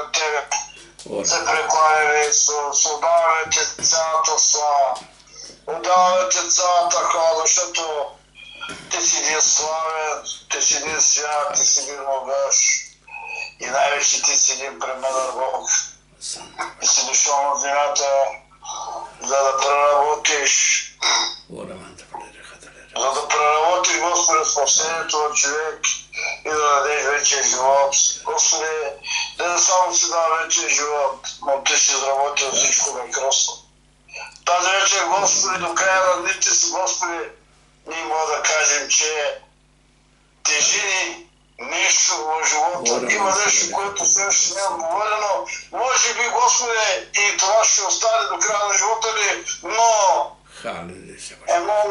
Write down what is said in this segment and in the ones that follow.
пред Тебе се прекланяме, Исус, отдаваме Ти цялата слава, отдаваме Ти цялата хвала, защото Ти си един славен, Ти си един свят, Ти си един могъщ и най-вече Ти си един премъдър Бог. И си дошъл на земята, за да преработиш, Господи, спасението на човек и да дадеш вечен живот. Господи, не само си дава вечен живот, но Ти си изработил всичко на кръста. Тази вечер, Господи, до края на дните си, Господи, ние можем да кажем, че тежи ни нещо в живота. Има нещо, което все още не е отговорено. Може би, Господи, и това ще остане до края на живота ни, но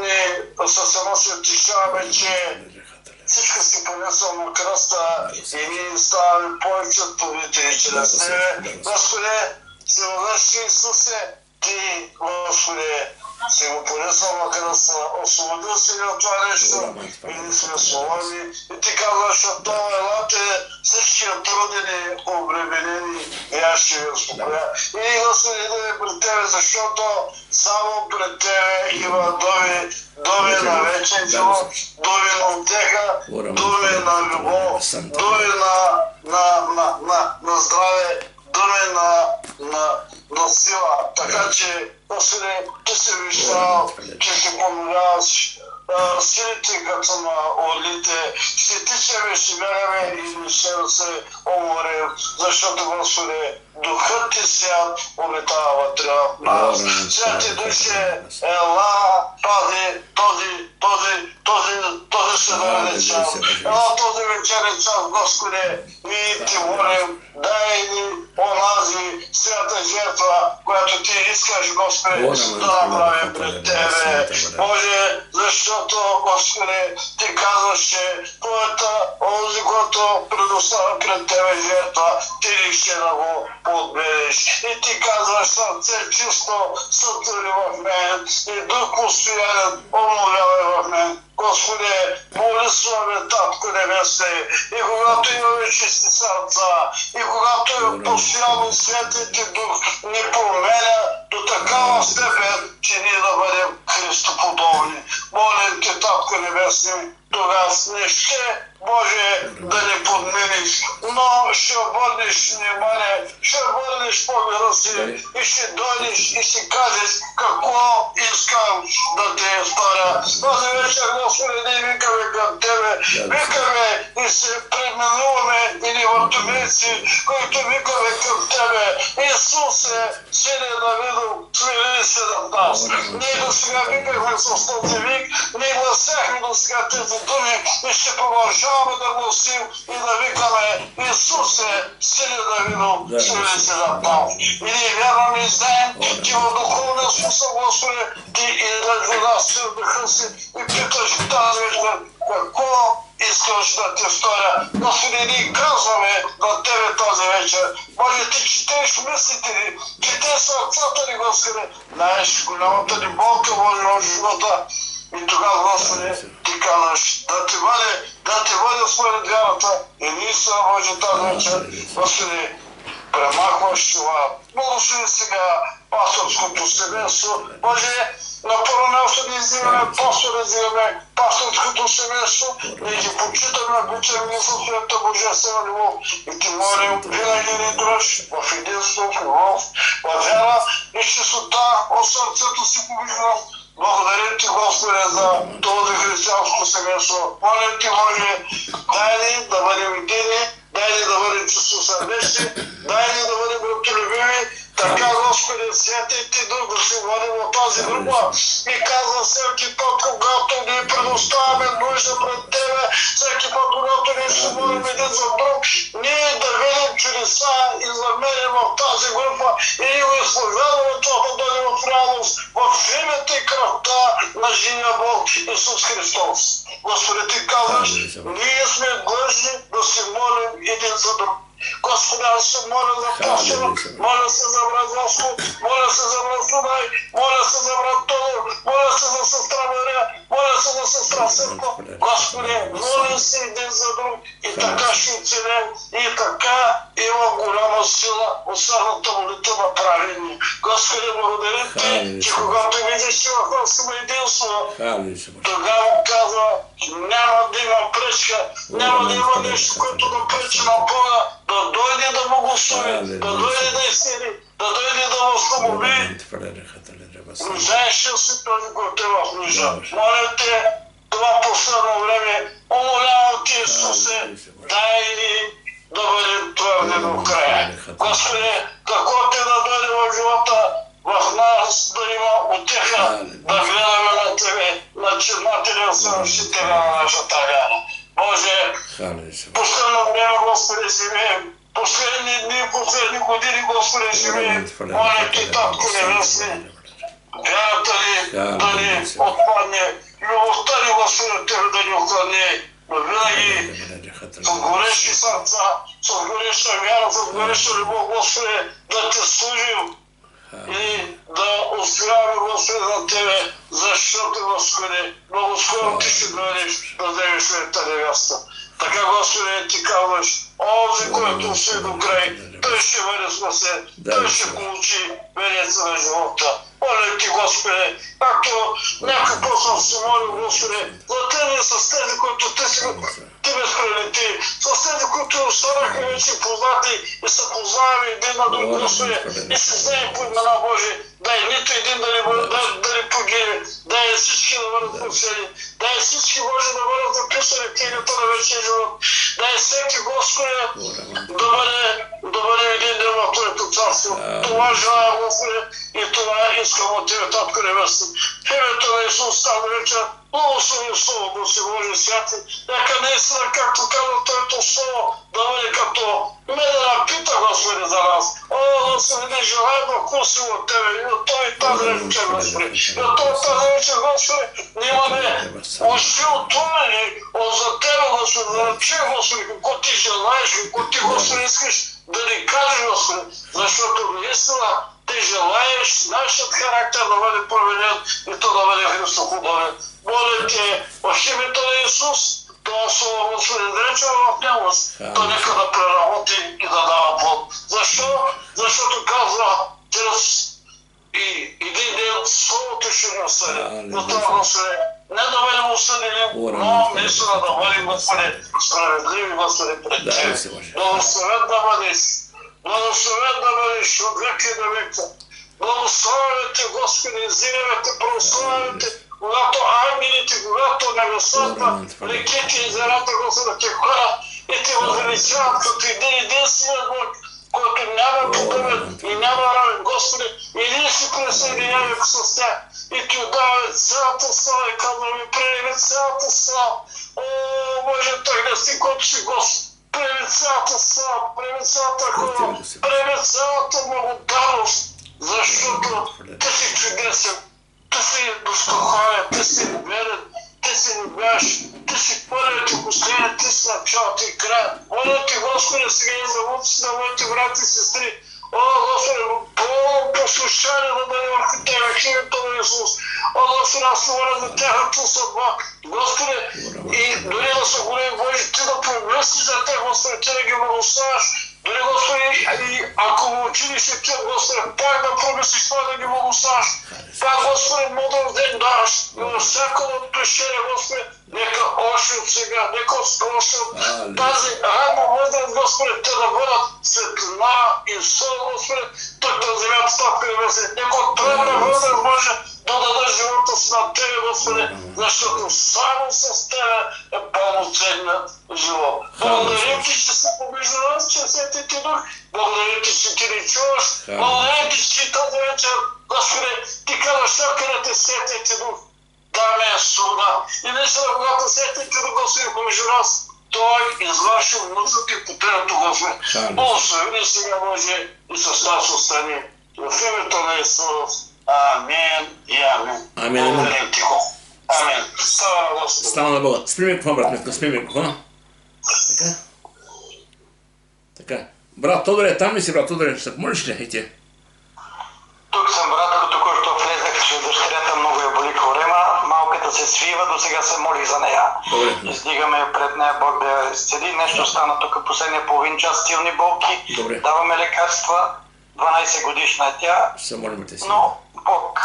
ни със едно се утешаваме, че всичко си понесъл на кръста и ние ставаме повече от победители чрез Тебе. Господи, всевъзможни Исусе, Ти, Господи, си го понесъл на кръста, освободил си ни от това нещо и ние сме свободни. И Ти казваш, от това елате всички трудени, обременени, и аз ще ви успокоя. И ние, Господи, идваме пред Тебе, защото само пред Тебе има доми на вечен живот, доми на утеха, доми на любов, доми на здраве, доми на сила. Така че, Господи, Ти си обещал, че ще помоляваш силите като на орлите, ще тичаме, ще бягаме и не ще да се уморим, защото, Господи, Духът Ти свят обитава вътре в нас. Святи Душе, ела, този съдържен час, ела този вечерен час, Господи, ние Ти молим, дай ни онази свята жертва, която Ти искаш, Господи, да направим пред Тебе. Боже, защото, Господи, Ти казваш, че онзи, който предоставя пред Тебе жертва, Ти ще да го подбереш. И Ти казваш, сърце чисто сътвори в мен и дух постоянен обновявай в мен. Господи, молитваме, Татко Небесне, и когато имаме чисти сърца, и когато постоянно Светът Ти Дух ни променя до такава степен, че ние да бъдем Христоподобни. Молим Те, Татко Небесне, тогава не ще може да не подмениш, но ще обърнеш внимание, ще обърнеш погледа си и ще дойдеш и ще кажеш какво искам да Те сторя. Този вечер, Господи, ние викаме към Тебе, викаме и се преименуваме или въртовници, които викаме към Тебе. Исусе, Сине Давидов, смили се над нас. Ние до сега викахме с този вик, ние гласяхме до сега тези думи и ще продължаваме да гласим и да викаме Исусе, Сине Давидов, смили се над нас. И ние вярваме и знаем, че в духовния смисъл, Господи, Ти идваш до нас с духа си и питаш тази вечер, какво искаш да Ти сторя. Господи, ние казваме на Тебе тази вечер. Може Ти четеш мислите ни, четеш сърцата ни, Господи. Знаеш голямата ни болка, Боже, в живота. И тогава, Господи, Ти казваш да Ти бъде според вярата. И наистина, Боже, тази вечер, Господи, премахваш това. Благослови сега пасторското семейство. Боже, на първо място ни взимаме пастора, взимаме пасторското семейство, да ги почитаме, обичаме и със своята божествена любов. И Ти молим, винаги ни дръж в единство, в любов, в вяра и чистота от сърцето си побеждам. Благодарим Ти, Господи, за този християнско семейство. Молим Ти, Боже, дай ни да бъдем едини, дай ни да бъдем чистосърдечни, дай ни да бъдем братолюбиви. Така, Господи, Святия Ти Дух да се води в тази група и казва всеки път, когато ние предоставяме нужда пред Тебе, всеки път, когато ние ще молим един за друг, ние да видим чудеса и знамения в тази група и ние го изповядваме това да дойде в реалност в името и кръвта на живия Бог Исус Христос. Господи, Ти казваш, ние сме длъжни да се молим един за друг. Господи, аз се моля за пастора, моля се за брат Васко, моля се за брат Слудай, моля се за брат Тодор, моля се за сестра Мария, моля се за сестра Сърко. Господи, моля се един за друг и така ще оцелем и така имам голяма голяма сила от сърната молитва на праведни. Господи, благодаря ти, че когато видиш, че в нас има единство, тогава казва, няма да има пречка, няма да има нещо, което да пречи на Бога, да дойде да му благослови, да дойде да изцели, да дойде да възстанови. Нуждаеше си този, който е в нужда. Моля те, това последно време, умолявам ти, Исусе, дай ни да бъдем твърди до края. Господи, какво ти да дойде в живота, в нас да има утеха, да гледаме на Тебе, на чернателя, съвършителя на нашата вяра. Боже, последно време, Господи, живеем. Последни дни, последни години, Господи, живеем. Моля ти, Татко Небесни, вярата ни да ни отпадне, любовта ни, Господи, Тебе да ни охладне, но винаги с горещи сърца, с гореща вяра, с гореща любов, Господи, да Ти служим и да успяваме, Господи, за Тебе, защото, Господи, много скоро Ти ще дойдеш да вземеш своята невеста. Така, Господи, Ти казваш, онзи, който все до край, той ще бъде спасен, той ще получи венеца на живота. Моля ти, Господи, както някой път съм се молил, Господи, за тези с тези, които Ти ме справи, с тези, които станаха вече познати и се познаваме един на друг, Господи, и се знаем по имена Божие, дай нито един да не погине, дай всички да бъдат спасени, дай всички Боже да бъдат записани в книгата на вечния живот, дай всеки, Господи, да бъде един ден в Твоето царство. Това желая, Господи, и това искам от Тебе, Татко Небесни. В името на Исус тази вечер, благослови Слово, Господи Божи святи, нека наистина, както казва Твоето Слово, да бъде като медена пита, Господи, за нас. О, Господи, не желаем да вкусим от Тебе, и от това и тази вечер, Господи. И от това тази вечер, Господи, ние имаме уши отворени за Тебе, Господи, да речем, Господи, какво Ти желаеш, какво Ти, Господи, искаш да ни кажеш, Господи, защото наистина Ти желаеш нашият характер да бъде променен и то да бъде христохубавен. Моля Те, в името на Исус, това Слово, Господи, да речем в него, то нека да преработи и да дава плод. Защо? Защото казва, чрез и един ден Словото ще ни осъди. Затова, Господи, не да бъдем осъдени, но наистина да бъдем, Господи, справедливи, Господи, пред Тебе. Благословен да бъдеш. Благословен да бъдеш от века и до века. Благословяме Те, Господи, зираме Те, прославяме Те, когато ангелите, когато небесата, реките и езерата, Господи, Те хора и Те възвеличават като един единствен Бог, който няма подобен и няма равен, Господи, и ние си присъединяваме с тях и Ти отдаваме цялата слава и казваме, приеми цялата слава. О, Боже, Той гъсти, който си Господи. Приеми цялата слава, приеми цялата хвала, приеми цялата благодарност, защото Ти си чудесен, Ти си достоходен, Ти си верен, Ти си любящ, Ти си първият и последният, Ти си началото и края. Моля Ти, Господи, сега и за внуците на моите брати и сестри, о, Господи, пълно послушание да бъде върху Тебе, в името на Исус. О, Господи, аз моля за тяхната съдба, Господи, и дори да са големи Божи, Ти да помислиш за тях, Господи, Ти да ги благославяш. Дори, Господи, ако в училище Ти, Господи, пак да промислиш това да ги благославяш. Пак, Господи, мъдър ден даваш. И във всяко отношение, Господи, нека още от сега, нека още от тази ранна мъдрост, Господи, Те да бъдат светлина и сол, Господи, тук на земята стъпка и веси. Нека от тръгна мъдрост може да даде живота си на Тебе, Господи, защото само с Тебе е пълноценният живот. Благодарим Ти, че си помежду нас, че Свети Ти Дух. Благодарим Ти, че Ти ни чуваш. Благодарим Ти, че тази вечер, Господи, Ти казваш, къде Те Свети Ти Дух. Даме е свобода. И наистина, когато Свети Ти Дух, Господи, помежду нас, Той извърши нуждата и потребното, Господи. Благослови сега, Боже, и с нас остани. В името на Исус. Амин и амин. Амин. Благодарим Ти, Господи. Амин. Слава на Господи. Слава на Бога. Спри микрофон, брат Митко, спри микрофона. Така. Така. Брат Тодоре, там ли си, брат Тодоре? Ще можеш ли и ти? Тук съм, брат, като току-що влезах, че дъщерята много я боли корема. Малката майка се свива, до сега се молих за нея. Издигаме пред нея Бог да я изцели. Нещо стана тук последния половин час, силни болки. Даваме лекарства. 12 годишна е тя, но Бог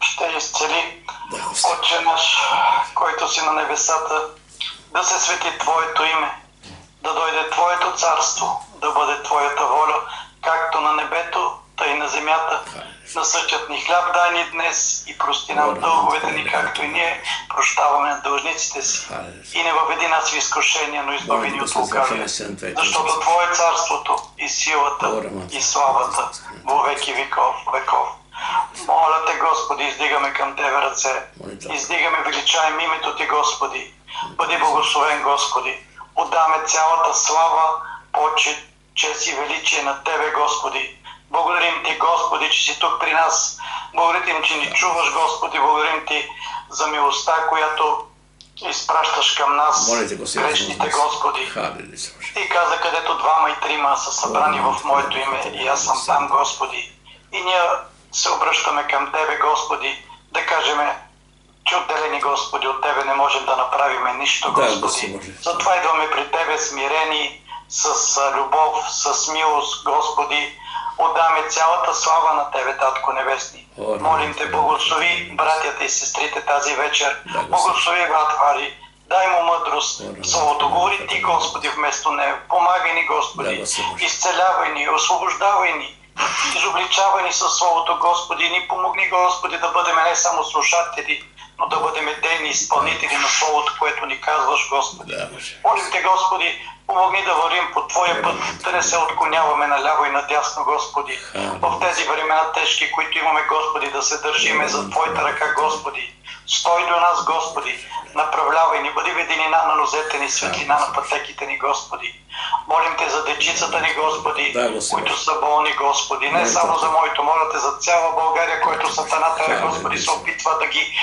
ще изцели. Отче наш, който си на небесата, да се свети Твоето име, да дойде Твоето царство, да бъде Твоята воля, както на небето, тъй на земята. Насъчат ни хляб дай ни днес и прости нам дълговете ни, както и ние прощаваме на дължниците си. И не въведи нас в изкушение, но избави ни от лукавия, защото Твое царството и силата и славата во веки веков. Моля Те, Господи, издигаме към Тебе ръце, издигаме, величаем името Ти, Господи. Бъди благословен, Господи. Отдаме цялата слава, почит, чест и величие на Тебе, Господи. Благодарим Ти, Господи, че си тук при нас. Благодарим, че ни чуваш, Господи. Благодарим Ти за милостта, която изпращаш към нас, грешните, Господи. Ти каза, където двама и трима са събрани в Моето име, и аз съм там, Господи. И ние се обръщаме към Тебе, Господи, да кажем, че отделени, Господи, от Тебе не можем да направим нищо, Господи. Затова идваме при Тебе смирени, с любов, с милост, Господи. Отдаме цялата слава на Тебе, Татко Небесни. Молим Те, благослови братята и сестрите тази вечер. Благослови брат Хари. Дай му мъдрост в Словото. Говори Ти, Господи, вместо него. Помагай ни, Господи. Изцелявай ни, освобождавай ни. Изобличавай ни със Словото, Господи. Ни помогни, Господи, да бъдем не само слушатели, но да бъдем дейни изпълнители на Словото, което ни казваш, Господи. Молим Те, Господи, помогни да вървим по Твоя път, да не се отклоняваме наляво и надясно, Господи. В тези времена тежки, които имаме, Господи, да се държиме за Твоята ръка, Господи. Стой до нас, Господи. Направлявай ни, бъди веденина на нозете ни, светлина на пътеките ни, Господи. Молим Те за дечицата ни, Господи, които са болни, Господи. Не само за моето, моля Те за цяла България, който сатаната, Господи, се опитва да ги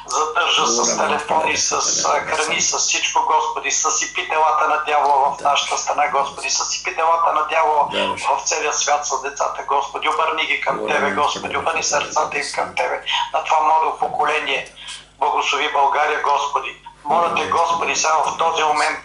задържа с телефони, с храни, с всичко, Господи. Съсипи делата на дявола в нашата страна, Господи. Съсипи делата на дявола в целия свят с децата, Господи. Обърни ги към Тебе, Господи. Обърни сърцата им към Тебе. На това младо поколение. Благослови България, Господи. Моля Те, Господи, само в този момент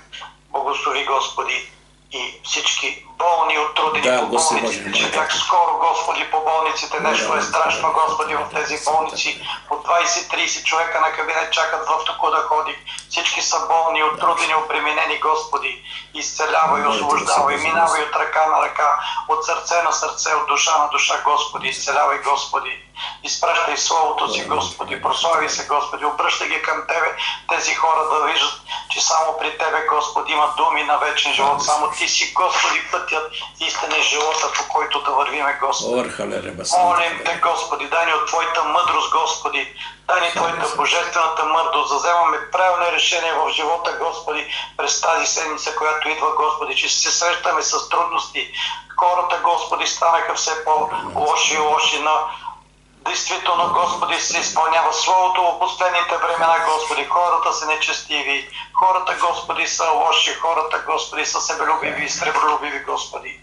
благослови, Господи, и всички болни, отрудени по болниците, че так скоро, Господи, по болниците нещо е страшно, Господи, в тези болници. По 20-30 човека на кабинет чакат в тук да ходи. Всички са болни, отрудени, обременени, Господи. Изцелявай, освобождавай, минавай от ръка на ръка, от сърце на сърце, от душа на душа, Господи. Изцелявай, Господи. Изпращай Словото Си, Господи. Прослави се, Господи. Обръщай ги към Тебе, тези хора да виждат, че само при Тебе, Господи, има думи на вечен живот. Само Ти си, Господи, пътят, истина и живота, по който да вървиме, Господи. Молим Те, Господи, дай ни от Твоята мъдрост, Господи. Дай ни Твоята божествената мъдрост, да вземаме правилни решения в живота, Господи, през тази седмица, която идва, Господи, че се срещаме с трудности. Хората, Господи, станаха все по-лоши и лоши, но действително, Господи, се изпълнява Словото в последните времена, Господи. Хората са нечестиви, хората, Господи, са лоши, хората, Господи, са себелюбиви и сребролюбиви, Господи.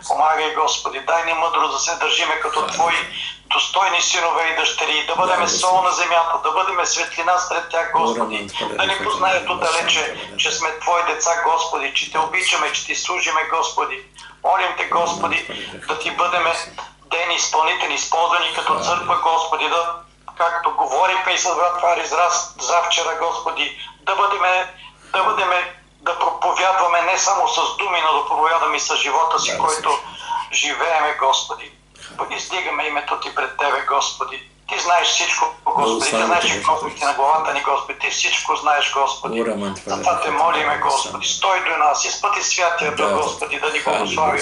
Помагай, Господи, дай ни мъдрост да се държиме като Твои достойни синове и дъщери, да бъдем сол на земята, да бъдем светлина сред тях, Господи, да ни познаят отдалече, че сме Твои деца, Господи, че Те обичаме, че Ти служиме, Господи. Молим Те, Господи, да Ти бъдеме дейни изпълнители, използвани като църква, Господи, да, както говорихме и с брат Фари завчера, Господи, да проповядваме не само с думи, но да проповядаме и с живота си, който живееме, Господи. Издигаме името Ти пред Тебе, Господи. Ти знаеш всичко, Господи. Ти знаеш и космите на главата ни, Господи. Ти всичко знаеш, Господи. Затова Те молиме, Господи. Стой до нас. Изпъти Святия Дух, Господи, да ни благославя.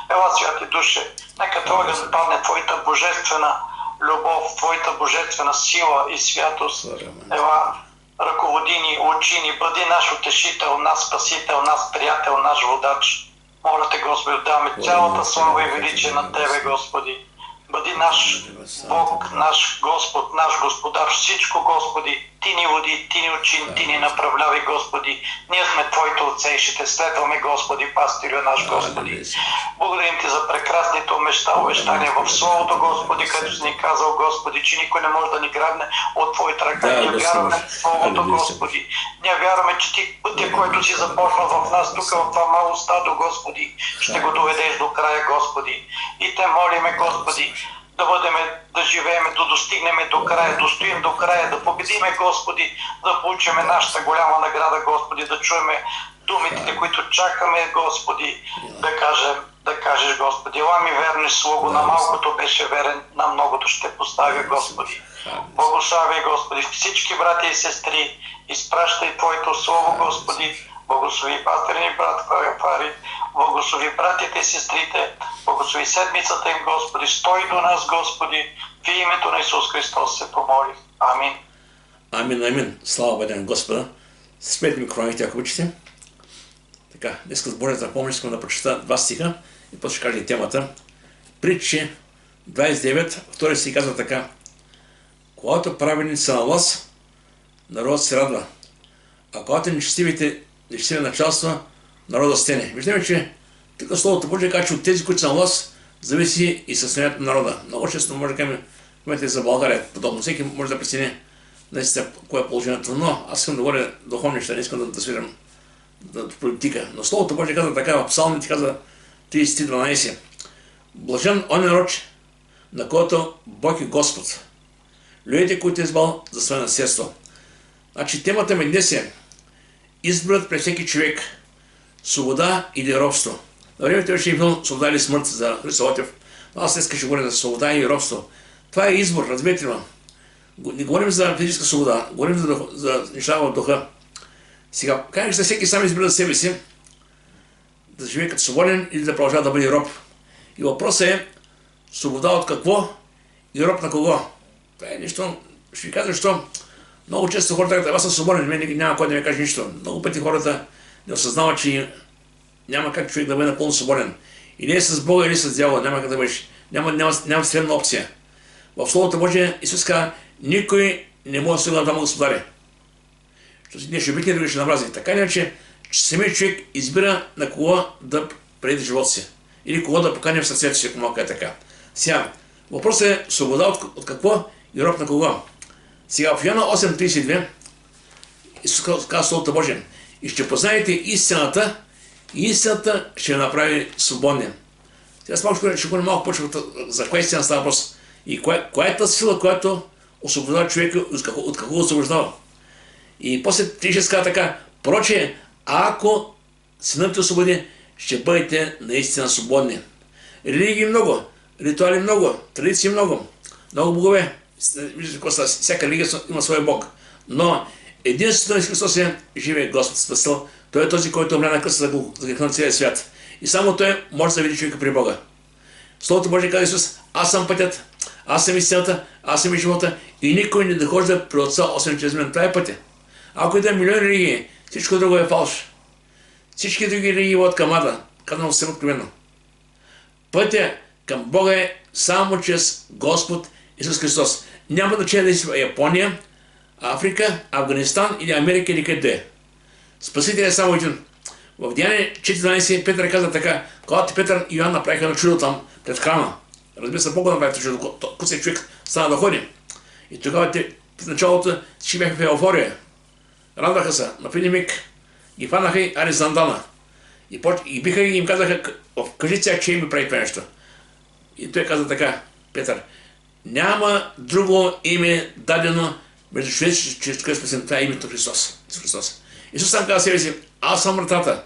Ела, Святи Душе, нека Твоя да падне Твоята божествена любов, Твоята божествена сила и святост. Ела, ръководи ни, учи ни, бъди наш утешител, наш спасител, наш приятел, наш водач. Моля Те, Господи, даваме цялата слава и величие на Тебе, Господи. Бъди наш Бог, наш Господ, наш Господар, всичко, Господи. Ти ни води, Ти ни учи, Ти ни направлявай, Господи. Ние сме Твоите отце и ще Те следваме, Господи, пастирю наш, Господи. Благодарим Ти за прекрасните обещания в Словото, Господи, където си ни казал, Господи, че никой не може да ни грабне от Твоята ръка. Ние вярваме в Словото, Господи. Ние вярваме, че Ти пътя, който си започнал в нас, тук в това мало стадо, Господи, ще го доведеш до края, Господи. И Те молиме, Господи, да живеем, да достигнем до края, да стоим до края, да победиме, Господи, да получиме нашата голяма награда, Господи, да чуеме думите, които чакаме, Господи, да кажеш, Господи, ела ми верни слуго, на малкото беше верен, на многото ще поставя, Господи. Благославяй, Господи, всички брати и сестри, изпращай Твоето Слово, Господи, благослови пастирни брат Фари, благослови братите и сестрите, благослови седмицата им, Господи, стой до нас, Господи, в името на Исус Христос се помолих. Амин. Амин, амин. Слава бъде на Господа. Спрете микрофоните, ако обичате. Така, днес с Божията помощ искам да прочета два стиха и после ще кажа темата. Притчи 29, втори стих казва така: когато праведници са на власт, народът се радва, а когато нечестивите началства, народът стене. Виждаме, че тук Словото Божие казва, че от тези, които са на власт, зависи и състоянието на народа. Много често може да кажем, имате за България подобно. Всеки може да прецени наистина кое е положението, но аз искам да говоря духовни неща, не искам да свирам политика. Но Словото Божие казва така, в Псалмите казва 30:12. Блажен он народ, на който Бог е Господ. Людите, които е избрал за свое наследство. Значи темата ми днес е изборът пред всеки човек, свобода или робство. На времето беше и филм "Свобода или смърт" за Христо Лотев. Но аз днес ще говоря за свобода и робство. Това е избор, разберете ме. Не говорим за физическа свобода, говорим за неща в духа. Сега, как ще всеки сам избира за себе си да живее като свободен или да продължава да бъде роб. И въпросът е свобода от какво и роб на кого. Това е нещо, ще ви кажа защо. Много често хората казват: аз съм свободен, мен няма кой да ми каже нищо. Много пъти хората не осъзнават, че няма как човек да бъде напълно свободен. Или е с Бога, или с дявола, няма как да бъдеш. Няма средна опция. В Словото Божие Исус казва: никой не може да се двама господари. Ние ще обикне, други ще намрази. Така или иначе, самият човек избира на кого да преди живота си. Или кого да покане в сърцето си, ако малко е така. Сега, въпросът е свобода от какво и роб на кого. Сега, в Йоанна 8:32 Исус казва Словото Божие: и ще познаете истината, и истината ще направи свободен. Сега с малко ще говорим малко почва за коя истина става въпрос. И коя е тази сила, която освобождава човека, от какво освобождава. И после 36 казва така: проче, ако Синът те освободи, ще бъдете наистина свободни. Религии много, ритуали много, традиции много, много богове. Всяка религия има своя Бог. Но единствено Исус Христос е живия Господ Спасител. Той е този, който умря на кръста за греха на целия свят. И само Той може да види човека при Бога. Словото Божие казва Исус: аз съм пътят, аз съм истината, аз съм и живота, и никой не дохожда при Отца, освен чрез мен. Това е пътя. Ако има милиони религии, всичко друго е фалш. Всички други религии водят към ада, казано съвсем откровено. Пътя към Бога е само чрез Господ Исус Христос. Няма значение да си в Япония, Африка, Афганистан или Америка или къде е. Спасител е само един. В Деяния 4:12 Петър каза така: когато Петър и Йоан направиха на чудо там пред храма, разбира се, Бог направи чудо, куцай човек стана да ходи. И тогава в началото всички бяха в еуфория. Радваха се, на един миг ги фанаха и Аризандана. И биха и им казаха: кажи сега, че им прави това нещо. И той каза така, Петър: няма друго име дадено между човеците, чрез което спасен. Това е името Христос. Исус сам каза себе си: аз съм вратата.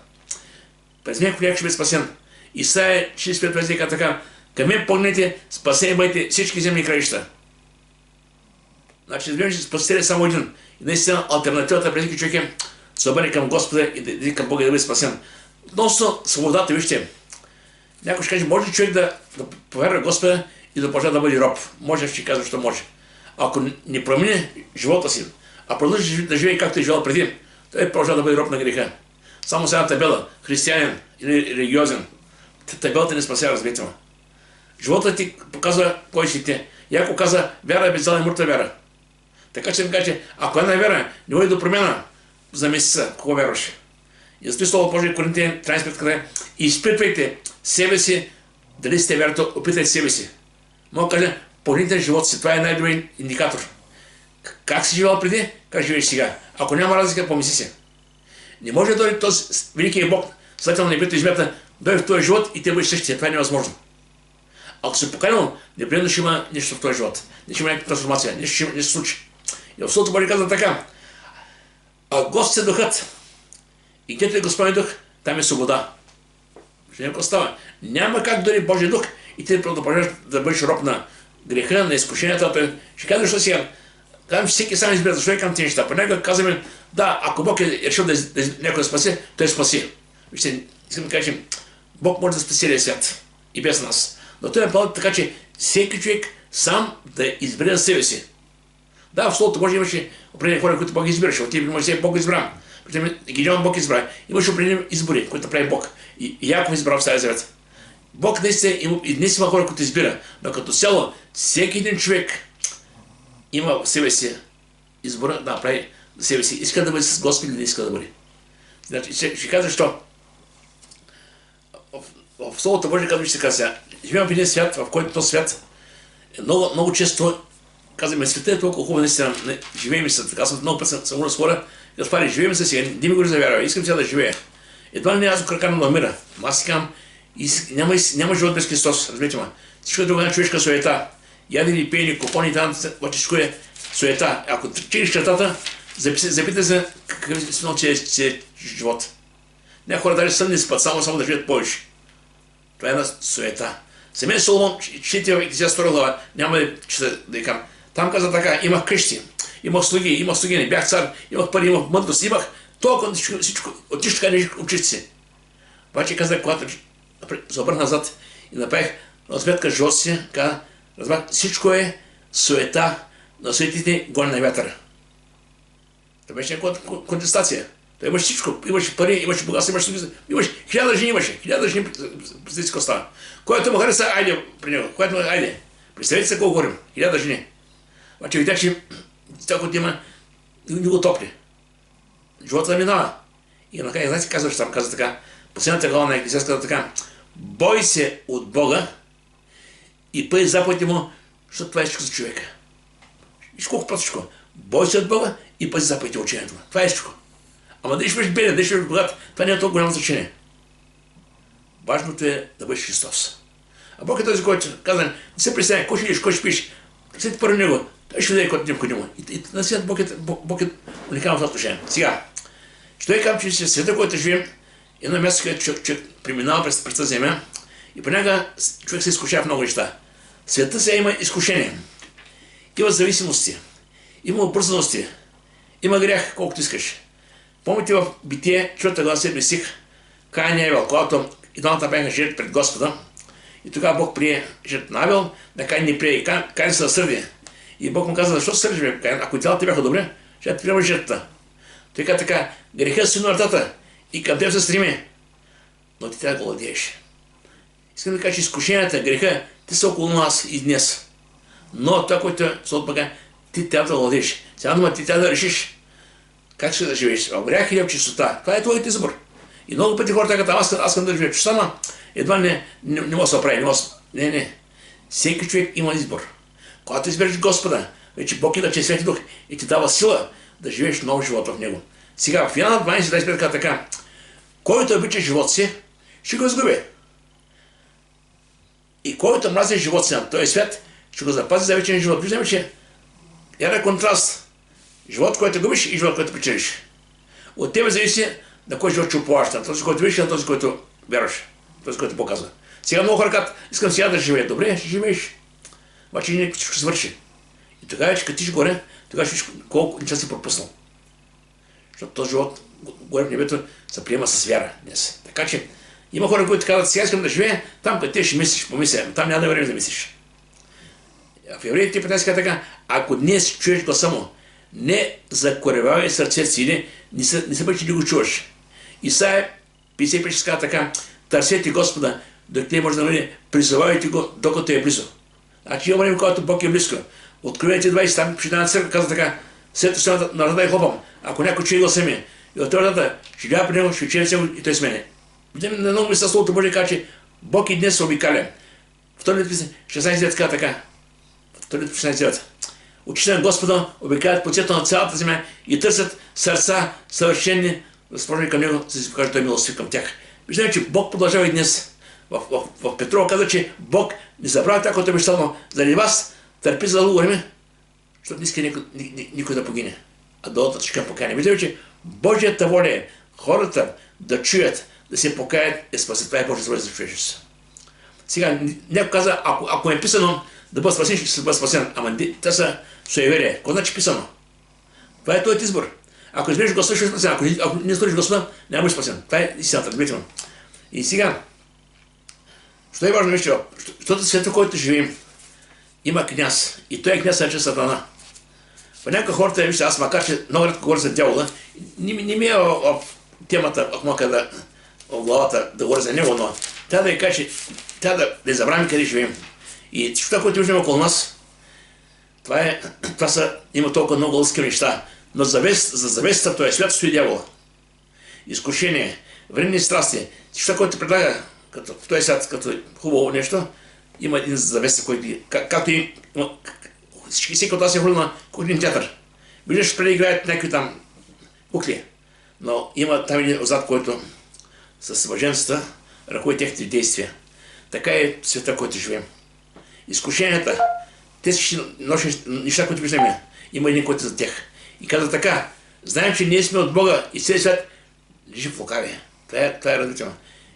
През мен някой ще бъде спасен. И Исаия 45:20 каза така: към мен погнете, спасени бъдете всички земни краища. Значи, разбирам, че спасител е само един. И наистина алтернативата пред всеки човек е да се обърне към Господа и да иде към Бога и да бъде спасен. Относно свободата, вижте, някой ще каже: може ли човек да повярва Господа и да продължава да бъде роб? Може, ще казва, що може. Ако не промени живота си, а продължи да живее както е живел преди, той продължава да бъде роб на греха. Само сега табела, християнин или религиозен, табелата не спася, разберете ме. Животът ти показва кой си ти. Яко каза: вяра е без дела и мъртва вяра. Така че ми каже, ако една вера не води до промяна за месеца, кого вярваше? И зато Слово Божие, Коринтияни 13 каза, изпитвайте себе си, дали сте вярвате, опитайте себе си. Мога да кажа, погледнете живота си, това е най-добрият индикатор. Как си живял преди, как живееш сега? Ако няма разлика, помисли се. Не може да дойде този великият Бог, следователно на небето и земята, дойде в този живот и те бъдеш същия. Това е невъзможно. Ако се поканил, непременно ще има нещо в този живот. Не ще има някаква трансформация, нещо ще се случи. И в Словото Божие казва така, а Господ е духът. И където е Господен дух, там е свобода. Ще някакво става. Няма как дори Божия дух и ти продължаваш да бъдеш роб на греха, на изкушенията. Ще кажа, защо сега? Казвам, че всеки сам избира, защо е към тези неща. Понякога казваме, да, ако Бог е решил да някой да спаси, той спаси. Вижте, искам да кажа, че Бог може да спаси целия свят и без нас. Но той е направил така, че всеки човек сам да избере за себе си. Да, в Словото Божие имаше определени хора, които Бог избираше. От тия може Бог избра. Гидеон Бог избра. Имаше определени избори, които прави Бог. И Яков избра в Стария завет. Бог наистина и днес има хора, които избира. Но като цяло, всеки един човек има в себе си избора да направи за себе си. Иска да бъде с Господ или не иска да бъде. Значи, ще кажа защо. В Словото Божие казвам, че се казва, живеем в един свят, в който този свят е много често казваме, света е толкова хубаво, наистина, живеем се, така съм много път съм с хора, Гаспари, живеем се сега, не ми го завярва, искам сега да живея. Едва ли не аз го кракам на мира, аз си казвам, няма живот без Христос, разберете ме. Всичко е друга човешка суета. Ядени, пейни, купони, там, всичко е суета. Ако четиш чертата, запитай се какъв е живот. Някои хора даже сън не спят, само да живеят повече. Това е една суета. Самият Соломон, чете в Екклесиаст 2 глава, няма да я кажа. Там каза така, имах къщи, имах слуги, имах слугини, бях цар, имах пари, имах мъдрост, имах толкова всичко, отиш така не учите си. Обаче каза, когато се обърнах назад и направих разметка живота си, каза, разбрах, всичко е суета на суетите гони на вятъра. Това беше някаква контестация. Той имаше всичко, имаше пари, имаше богатство, имаше 1000 жени, 1000 жени, представете си какво става. Който му хареса, айде при него, който му айде. Представете се колко говорим, 1000 жени. Обаче видях, че тя, който има, не го топли. Живота минава. И накрая, знаете, казва, че там казва така, последната глава на Екклесиаст казва така, бой се от Бога и пъй заповедите му, защото това е всичко за човека. Виж колко простичко. Бой се от Бога и пъй заповедите учението му. Това е всичко. Ама да бъдеш беден, да бъдеш богат, това не е толкова голямо значение. Важното е да бъдеш Христос. А Бог е този, който казва, не се представя, кой ще идеш, кой ще пиш, след първо него, той ще даде който е необходимо. И на свят Бог е уникално в това отношение. Сега, че той казва, че света, който живеем, едно място, където човек преминава през тази земя и понякога човек се изкушава в много неща. Света сега има изкушение. Има зависимости, има обързаности, има грях, колкото искаш. Помните в Битие, 4 глава 7 стих, Каин и Авел, когато и двамата бяха жертви пред Господа, и тогава Бог прие жертва на Авел, да Каин не прие. И Каин се насърди. И Бог му каза, защо се сърдиш, Каин? Ако и тялата бяха добре, ще ти приема жертвата. Той каза така, греха си на вратата и към теб се стреми, но ти трябва да го владееш. Искам да кажа, че изкушенията, греха, те са около нас и днес. Но това, което е съотпъка, ти трябва да владееш. Сега дума, ти трябва да решиш как ще да живееш, в грях или в чистота. Това е твоят избор. И много пъти хората казват, аз искам да живея в чистота, но едва не може да се оправи. Не. Всеки човек има избор. Когато избереш Господа, вече Бог е да че Свети Дух и ти дава сила да живееш нов живот в Него. Сега, в Йоанна 12:25 казва така, който обича живот си, ще го изгуби. И който мрази живот си на този свят, ще го запази за вечен живот. Виждаме, че е контраст. Живот, който губиш и живот, който печелиш. От тебе зависи на кой живот ще уповаш, на този, който виж и на този, който вярваш, този, който показва. Сега много хора казват, искам сега да живея. Добре, ще живееш. Обаче не всичко ще свърши. И тогава, че като ти горе, тогава ще виж колко неща си пропуснал. Защото този живот горе в небето се приема с вяра днес. Така че има хора, които казват, сега искам да живея, там къде ще мислиш, помисля, там няма да време да мислиш. В Евреите 15 така, ако днес чуеш гласа му, не закоревавай сърцето си, или не се бъде, че не го чуваш. Исаия 55 казва така, търсете Господа, докато не може да бъде, призовавайте го, докато е близо. Значи има време, когато Бог е близко. Откровение 20, там почитана църква, казва така, след това народа е хлопам. Ако някой чуе гласа ми, и от това ще гледа при него, ще вечеря с него и той с мене. Видим на много места Словото Божие казва, че Бог и днес се обикаля. Втори лет 16 казва така. Втори лет 16 лет. Очите на Господа обикалят по цветето на цялата земя и търсят сърца съвършени, разположени към него, за да си покаже той милостив към тях. Виждаме, че Бог продължава и днес. В Петрова каза, че Бог не забравя това, което е обещал, но заради вас търпи за дълго време, защото не иска никой да погине, а да отдадат към покаяние. Виждаме, че Божията воля е хората да чуят, да се покаят и спасят. Това е Божията воля за човечеството. Сега, някой каза, ако е писано да бъде спасен, ще бъде спасен. Ама те са суеверие. Какво значи писано? Това е твоят избор. Ако избереш Господа, ще бъде спасен. Ако не служиш Господа, няма да бъде спасен. Това е истината, разбирате. И сега, що е важно, вижте, защото света, който живеем, има княз. И той е княз, наречен Сатана. Понякога хората, вижте, аз макар че много рядко говоря за дявола, не ми е темата, ако мога да в главата да говоря за него, но трябва да я кажа, трябва да забравим къде живеем. И всичко, което виждаме около нас, има толкова много лъскави неща. Но за завесата в този свят стои дявола. Изкушение, временни страсти, всичко, което предлага като в този свят, като хубаво нещо, има един завеса, който както и всеки от нас е хвърли на кухнен театър. Виждаш, преди играят някакви там кукли, но има там един отзад, който с въженствата ръководи техните действия. Така е света, който живеем. Изкушенията, тези неща, които виждаме, има един, който за тях. И каза така, знаем, че ние сме от Бога и целият свят лежи в лукавие. Това е различно.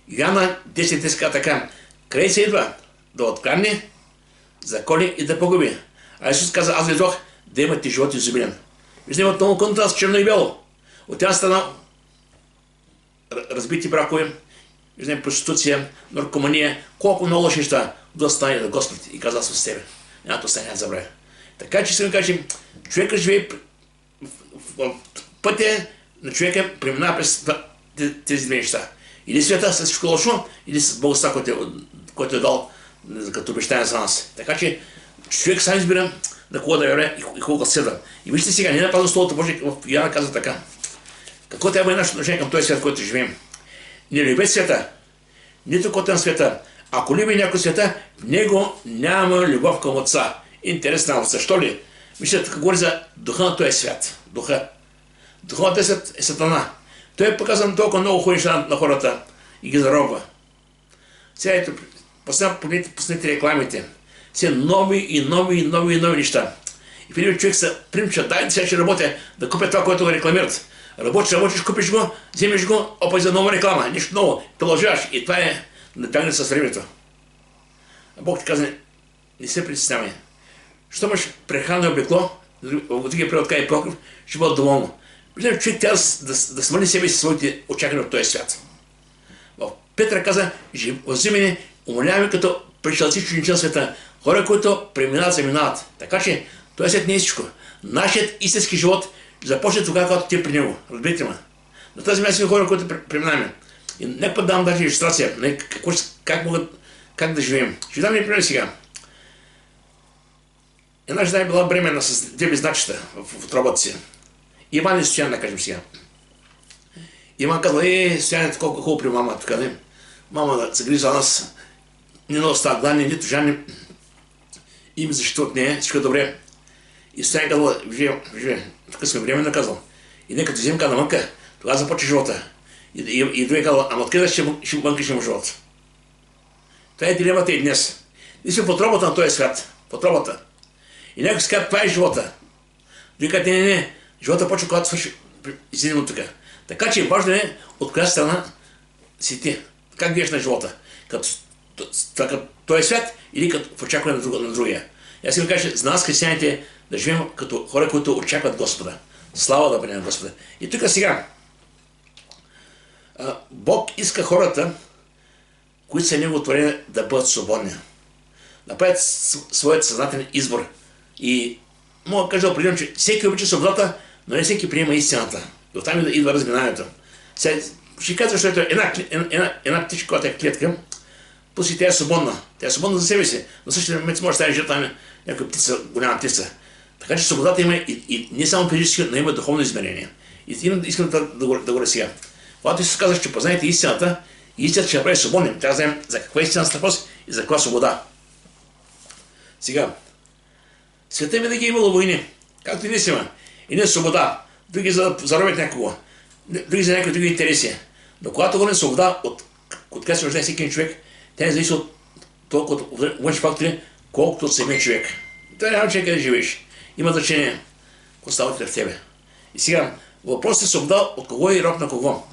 Йоанна 10 каза така, къде се идва? Да открадне, заколи и да погуби. А Исус каза, аз дойдох да имате живот изобилен. Виждаме от много контраст, черно и бяло. От една страна разбити бракове, виждаме проституция, наркомания, колко много лоши неща да стане да Господ и каза аз с тебе. Няма да остане, няма да забравя. Така че искам да кажем, човека живее в пътя на човека, преминава през тези две неща. Или света с всичко лошо, или с Богоста, който е дал като обещание за нас. Така че човек сам избира на кого да вярва и кого да следва. И вижте сега, не напазва Словото Божие, в Йоанна казва така. Какво трябва да е нашето отношение към този свят, който живеем? Не люби света, нито който на света. Ако люби някой света, в него няма любов към Отца. Интересна работа. Защо ли? Мисля, така говори за духа на този свят. Духа. Духа на този свят е Сатана. Той е показан толкова много хубави неща на хората и ги заробва. Сега ето, пуснете рекламите. Сега нови неща. И преди човек се примча, дай сега ще работя да купя това, което го рекламират. Работиш, купиш го, вземеш го, опай за нова реклама, нищо ново, продължаваш. И това е да бягне с времето. А Бог ти казва, не се притеснявай. Що имаш прехрана и облекло, в другия превод и покрив, ще бъде доволно. Виждаме, човек трябва да смали себе си своите очаквания от този свят. Петър каза, взимени, умоляваме като пришелци чужденци на света, хора, които преминават, заминават. Така че, този свет не е всичко. Нашият истински живот започне тогава, когато ти е при него. Разберете ме. На тази земя са хора, които преминаваме. И нека път давам даже иллюстрация, как да живеем. Ще дам един пример сега. Една жена е била бременна с две близначета в отробата си. Иван и Стоян, да кажем сега. Иван казал, Стоян, колко хубаво при мама, тук, не? Мама да се грижи за нас, не много става гладни, нито Жани и ми защита от нея, всичко е добре. И Стоян казал, живе, тук сме временно казал. И нека като взем каза мънка, тогава започва живота. И другия казал, ама откъде ще мънкаш има живот? Това е дилемата и днес. Ние сме под робота на този свят, под робота. И някой си казва, това е живота. Други казват, не, живота почва, когато свърши, излизаме от тук. Така че важно е от коя страна си ти. Как гледаш на живота? Като този свят или като в очакване на другия. Аз искам да кажа, за нас християните да живеем като хора, които очакват Господа. Слава да бъде на Господа. И тук сега, Бог иска хората, които са Негово творение, да бъдат свободни. Да правят своят съзнателен избор. И мога да кажа определено, че всеки обича свободата, но не всеки приема истината. До там идва разминаването. Ще кажа, защото една птичка, която е клетка, После тя е свободна. Тя е свободна за себе си. Но същия момент може да стане жертва някаква птица, голяма птица. Така че свободата има и не само физически, но има духовно измерение. И искам да го разсия. Когато Исус казва, че познаете истината, и истината ще направи свободни. Трябва да знаем за каква истина става въпрос и за каква свобода. Сега, света винаги е имало войни. Както и днес има. Едни свобода, други за да заробят някого, други за някакви други интереси. Но когато говорим свобода, от къде се рождае всеки човек, тя не зависи от толкова от външни фактори, колкото от самия човек. Това няма човек къде живееш. Има значение, какво става в тебе. И сега, въпросът е свобода от кого и роб на кого.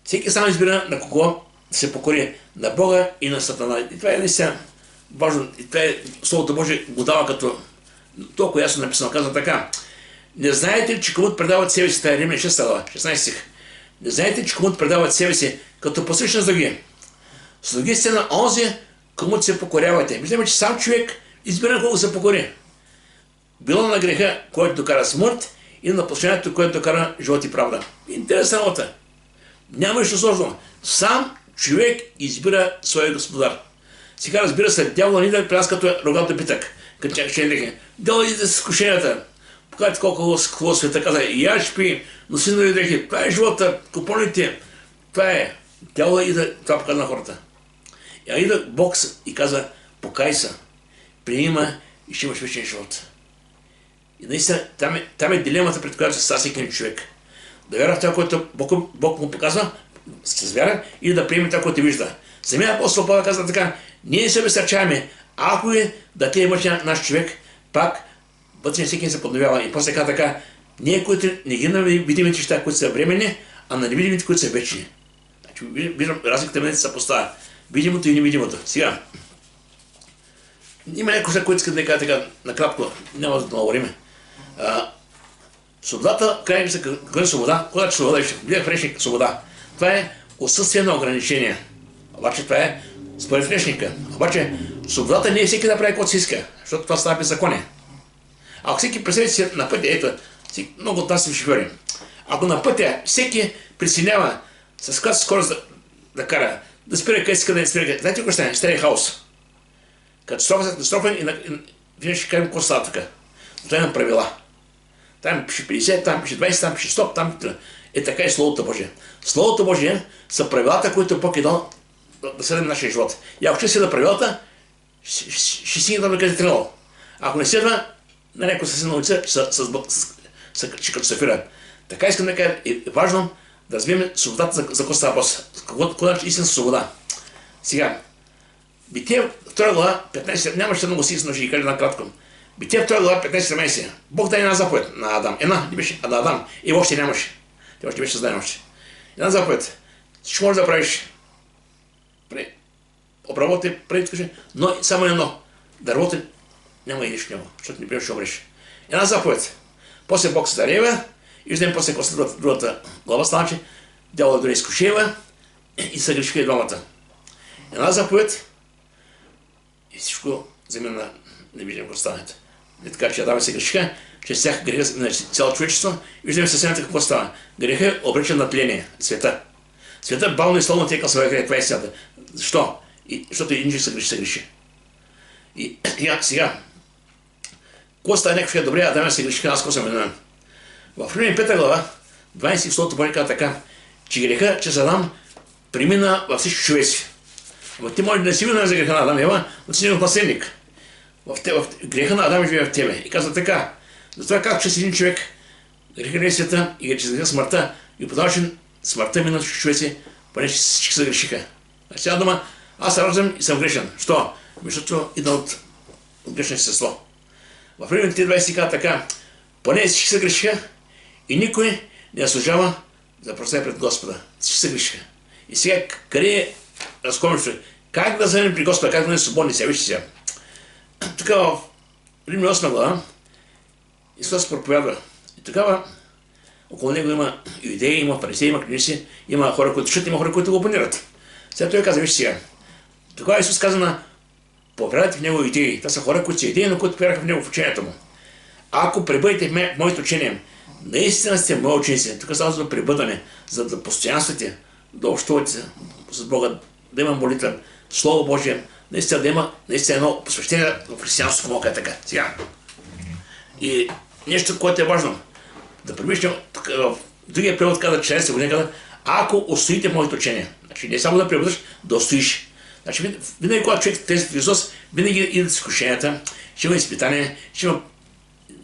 Всеки сам избира на кого да се покори, на Бога и на Сатана. И това е наистина важно. И това е Словото Божие го дава като толкова ясно написано. Казва така. Не знаете ли, че комуто предават себе си, това е Римляни 6 глава, 16 стих. Не знаете ли, че комуто предават себе си, като послушни слуги. Слуги сте на онзи, комуто се покорявате. Виждаме, че сам човек избира на колко се покори. Било на греха, който докара смърт, и на послушанието, което докара живот и правда. Интересна работа. Няма нищо сложно. Сам човек избира своя господар. Сега разбира се, дявола ни да пряс като рогат добитък. Като чакаше дрехи. Дявола иде с изкушенията. Покажете колко хубаво света каза. Яш пи, носи нови дрехи. Това е живота, купоните. Това е. Дявола иде, това показва на хората. И иде Бог и каза, покай се, приема и ще имаш вечен живот. И наистина, там е дилемата, пред която се става всеки човек. Да вярва в това, което Бог му показва, с вяра, или да приеме това, което вижда. Самия апостол Павел казва така, ние се обесърчаваме, ако е да те имаш наш човек, пак вътре всеки се подновява. И после така, ние, които не ги на видимите неща, които са временни, а на невидимите, които са вечни. Значи, виждам, разликата мен се поставя. Видимото и невидимото. Сега, има някои неща, които искат да кажа така, накратко, няма да много време. Свободата, крайно се казва свобода, когато свобода вижте, гледа в речник свобода. Това е отсъствие на ограничения. Обаче това е според речника. Обаче свободата не е всеки да прави каквото си иска, защото това става беззаконие. Ако всеки през себе си на пътя, ето, много от нас са шофьори. Ако на пътя всеки присъединява с каква скорост да кара, да спира къде иска да не спира къде, знаете какво ще стане? Ще стане хаос. Катастрофа след катастрофа и винаги ще кажем какво става така. Това има правила. Там пише 50, там пише 20, там пише 100, там е така и Словото Божие. Словото Божие са правилата, които Бог е дал да следваме нашия живот. И ако ще следва правилата, ще си да къде трябвало. Ако не следва, на някой съседна на улица ще катастрофира. Така искам да кажа, е важно да разберем свободата за какво става въпрос. Какво е истинска свобода. Сега, Битие 2 глава 15, нямаше много си, но ще ги кажа накратко. Битие 2 глава 15-17. Бог даде една заповед на Адам. Една не беше, а на Адам. И още нямаше. Тя още беше създадена още. Една заповед. Всичко можеш да правиш. Обработи, прави, но само едно. Да работи, няма и нищо няма, защото не приемаш, ще умреш. Една заповед. После Бог се дарева и виждаме после другата глава стана, че дявола дори изкушева и се грешиха и двамата. Една заповед и всичко замина не виждам какво станете. Не така, че Адам се грешиха, че всяка греха на цяло човечество, виждаме съвсем какво става. Греха е обречен на тление, света. Света бавно и словно текал своя грех, това е свята. Защо? Защото един човек се греши. И сега, какво става някакъв добре, Адам се грешиха, аз какво съм виновен. В Римляни 5 глава, 20 Словото Божие казва така, че греха, че Адам премина във всички човеци. Но ти може да не си виновен за греха на Адам и Ева, но си негов наследник. В греха на Адам живее в тебе. И казва така, затова както че си един човек, греха не е света и че за смъртта, и по този начин смъртта мина всички човеци, понеже всички се грешиха. Значи цяла дума, аз се раждам и съм грешен. Що? Защото идва от грешно естество. В Римляни 20 казва така, поне всички се грешиха и никой не заслужава да простая пред Господа. Всички се грешиха. И сега, къде е разкомището? Как да вземем при Господа, как да не са свободни сега? Вижте сега. Тук в Римляни 8 глава Исус проповядва. И тогава около него има юдеи, има фарисеи, има книжници, има хора, които чут, има хора, които го опонират. Сега той каза, вижте сега. Тогава Исус каза на повярвайте в него идеи. Това са хора, които са идеи, но които повярваха в него в учението му. Ако пребъдете в моето учение, наистина сте мои ученици. Тук става за пребъдане, за да постоянствате, да общувате с Бога, да има молитва, Слово Божие, наистина да има наистина едно посвещение в християнството, мога е така. Сега. И нещо, което е важно, да премишляме, в другия превод каза, 14 година каза, ако устоите моето учение. Значи не само да преводиш, да устоиш. Значи винаги, когато човек тези Христос, винаги идват изкушенията, ще има изпитания, ще има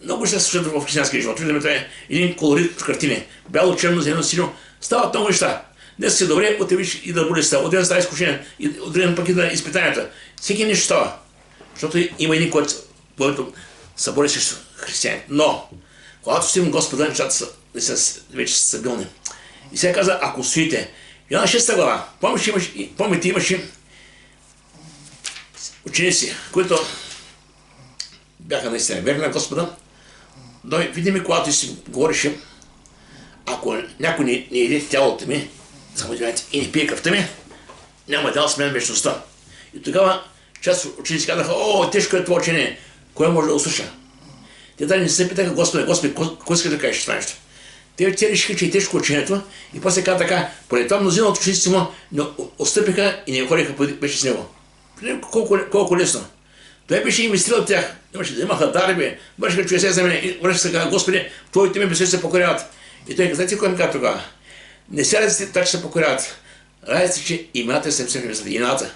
много ще се случат в християнския живот. Виждаме, това е един колорит в картини. Бяло, черно, зелено, синьо. Стават много неща. Днес си добре, утре виж и да бъде става. От ден става изкушение, от ден пък и да изпитанията. Всеки нещо става. Защото има един, който се бори срещу християните. Но, когато стоим Господа, нещата са вече стабилни. И сега каза, ако стоите, Йоанна 6 глава, помните, имаше ученици, които бяха наистина верни на Господа, но видимо, когато си говореше, ако някой не еде тялото ми, само и не пие кръвта ми, няма дял с мен вечността. И тогава част от ученици казаха, о, тежко е това учение, кой може да услуша? Те дали не се питаха, Господи, кой иска да кажеш това нещо? Те решиха, че е тежко учението и после каза така, поради това мнозина от учениците му не отстъпиха и не ходиха вече с него. Колко лесно. Той беше инвестирал в тях. Имаха дарби, вършиха чудеса за мен и вършиха сега, Господи, Твоите ми без се покоряват. И той каза, кой ми каза тогава? Не сядайте се, така че се покоряват. Радите се, че имената се всеки мислят, имената.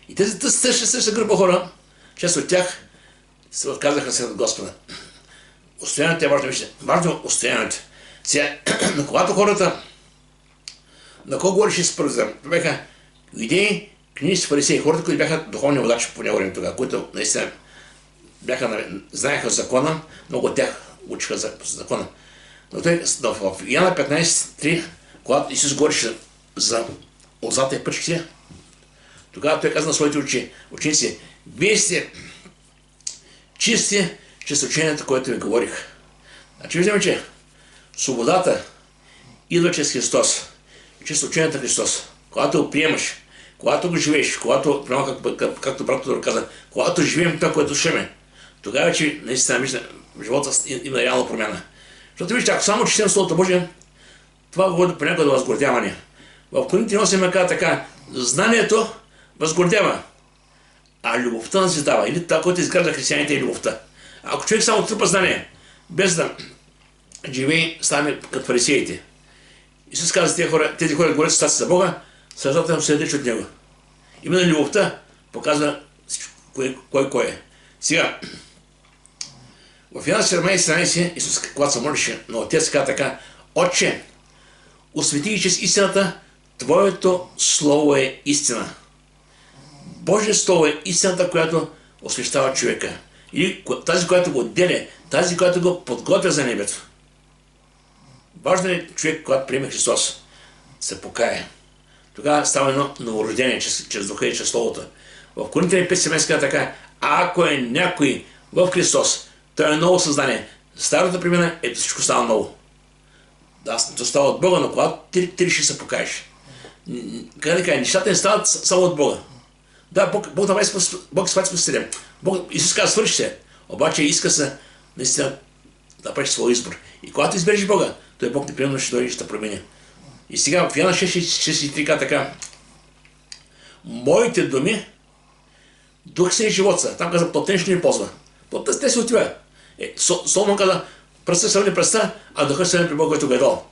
И тези съща група хора, част от тях се отказаха се от Господа. Устоянието е важно, вижте. Важно е устоянието. Сега, на когато хората, на кого говореше с първата, бяха идеи, книжни фарисеи, хората, които бяха духовни водачи по него време тогава, които наистина знаеха закона, много от тях учиха за закона. Но той в Йоанна 15:3, когато Исус говореше за лозата и пръчките, тогава той каза на своите ученици, вие сте чисти чрез учението, което ви говорих. Значи виждаме, че свободата идва чрез Христос, чрез учението на Христос. Когато го приемаш, когато го живееш, когато, както брат Тодор каза, когато живеем това, което слушаме, тогава че наистина вижда, в живота има реална промяна. Защото вижте, ако само четем Словото Божие, това води понякога до възгордяване. В Коринтини 8 казва така, знанието възгордява, а любовта назидава. Или това, което изгражда християните е любовта. Ако човек само трупа знание, без да живее, ставаме като фарисеите. Исус каза, тези хора говорят с за Бога, съжалително се ядеш от Него. Именно любовта показва кой е. Сега, в Йоанна 17:17 Исус, когато се молеше на Отец, каза така, Отче, освети ги чрез истината, Твоето Слово е истина. Божие Слово е истината, която освещава човека. Или тази, която го отделя, тази, която го подготвя за небето. Важно е човек, когато приеме Христос, се покая. Тогава става едно новорождение чрез духа и чрез Словото. В Коринтини 5:17 казва така, ако е някой в Христос, той е ново създание. Старото премина, ето всичко става ново. Да, то става от Бога, но когато ти реши се покаеш. Как да кажа, нещата не стават само от Бога. Да, Бог спати спасителя. Исус казва, свърши се. Обаче иска се наистина да правиш своя избор. И когато избереш Бога, той Бог непременно ще дойде и ще промени. И сега в Йоанна 6:63 казва така, моите думи, дух се и живот са. Там каза, плътен ще ни ползва. Плътта те се отива. Соломон каза, пръста се върне пръста, а духа се върне при Бога, който го е дал.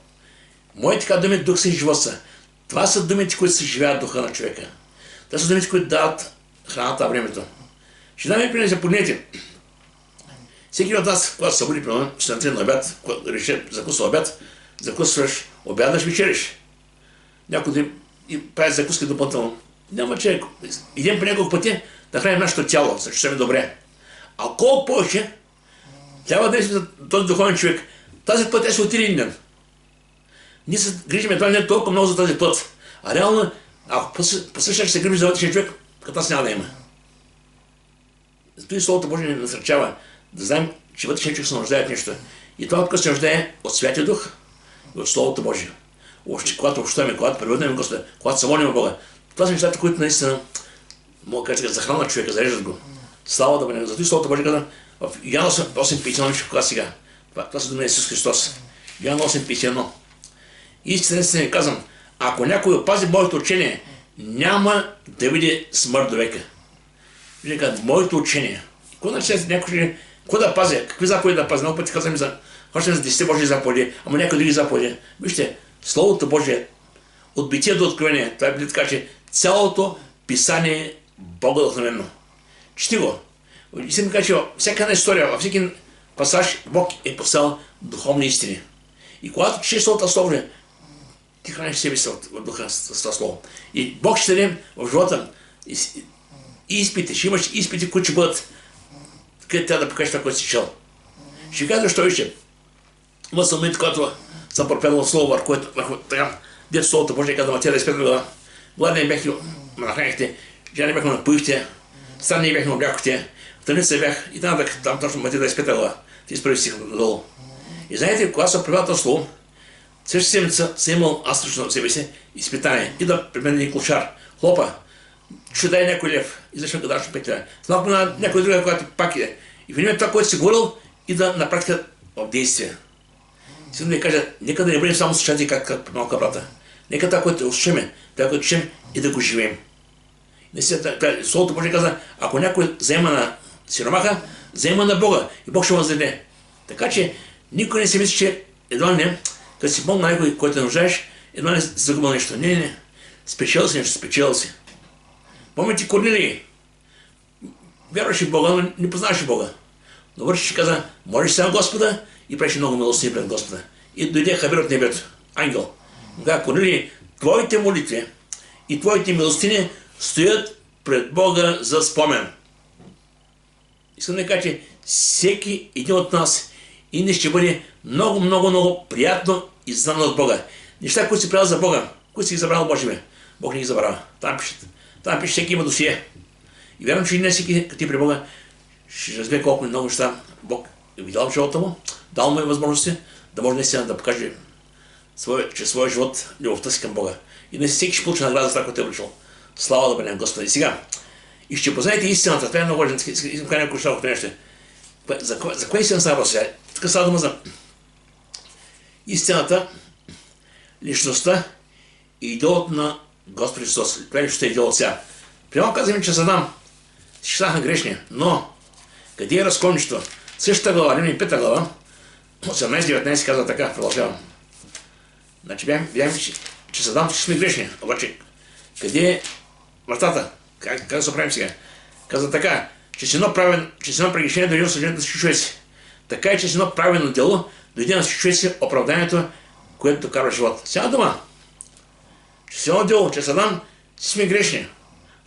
Моите така думи, дух се и живот са. Това са думите, които се живеят духа на човека. Това са думите, които дават храната на времето. Ще дам ви пример за поднете. Всеки от нас, когато се буди, примерно, ще на обяд, реши закусва обяд, закусваш, обядаш, вечериш. Някой да прави закуски допълнително. Няма че идем по няколко пъти да храним нашето тяло, за че добре. А колко повече трябва да за този духовен човек. Тази път се отиде един ден. Ние се грижим едва не толкова много за този път. А реално, ако посрещаш се грижи за вътрешния човек, като нас няма да има. Зато и Словото Божие ни насърчава да знаем, че вътрешният човек се нуждае от нещо. И това откъде се нуждае от Святия Дух и от Словото Божие. Когато общуваме, когато превърнем Господа, когато се молим Бога. Това са нещата, които наистина мога да кажа, захранват човека, зареждат го. Слава да бъде. Зато и Словото Божие каза в Йоанна 8:51, кога сега. Това са думи на Исус Христос. Йоанна 8:51. Истина казвам, ако някой опази Божието учение, няма да види смърт до века. Виждате, моето учение. Какво значи някой, какво да пазя? Какви заповеди да пазя? Много пъти казвам за 10 Божии заповеди, ама някои други заповеди. Вижте, Словото Божие от Битие до Откровение, това е така, че цялото писание е богодухновено. Чети го. Искам да кажа, че всяка една история, във всеки пасаж Бог е поставил духовни истини. И когато четеш Словото Слово, ти храниш себе си от духа с това Слово. И Бог ще даде в живота изпити, ще имаш изпити, които ще бъдат където трябва да покажеш това, което си чел. Ще кажа защо вижте. Има съм момент, когато съм проповядвал Слово, върху така, дето Словото Божие казва, Матея 25 глава. Гладен бях, ме нахранихте, жена бях, ме напоихте, стан не бях, ме облякохте, тъмница бях и там точно Матея 25 глава. Ти изправи стиха надолу. И знаете, когато съм проповядвал Слово, същата седмица съм имал аз лично на себе си изпитание. И да при мен един клошар, хлопа, ще дай някой лев и защо да даш 5 лева. Малко на някой друга, която пак иде. И видим това, което си говорил и да на практика в действие. Искам да ви кажа, нека да не бъдем само слушатели как малка брата. Нека това, което слушаме, това, което чуем и да го живеем. Словото Божие каза, ако някой взема на сиромаха, взема на Бога и Бог ще въздаде. Така че никой не си мисли, че едва не, като си помогна на някой, който нуждаеш, едва не си загубил нещо. Не. Спечел си нещо, спечел си. Помните Корнилий, вярваше в Бога, но не познаваше Бога. Но върши каза, молиш се на Господа и правиш много милостини пред Господа. И дойде Хавер от небето, ангел. Каза, Корнилий, твоите молитви и твоите милостини стоят пред Бога за спомен. Искам да кажа, че всеки един от нас и не ще бъде много приятно и знано от Бога. Неща, които си правил за Бога, които си ги забрал Божие, Бог не ги забравя. Там пише, всеки има досие. И вярвам, че и не всеки, като ти при Бога, ще разбере колко много неща Бог е видял в живота му, дал му е възможности, да може наистина да покаже чрез своя живот любовта си към Бога. И не всеки ще получи награда за това, което е обречил. Слава да бъде на Господа. И сега, и ще познаете истината. Това е много важно. Искам да кажа някои неща, ако нещо. За кое истина става сега? Тук става дума за истината, личността и идолът на Господ Христос. Това е личността и идолът сега. Прямо казваме, че Садам всички станаха грешни, но къде е разклонището? Същата глава, Римляни 5 глава, 18-19 казва така, продължавам. Значи бяхме, че Садам всички сме грешни, обаче къде е вратата? Как да се правим сега? Казва така, че си едно прегрешение дойде на съждението на всички човеци. Така е, че си едно правилно дело дойде на всички човеци оправданието, което докарва живот. Сега дума, че си едно дело, че Садам си сме грешни,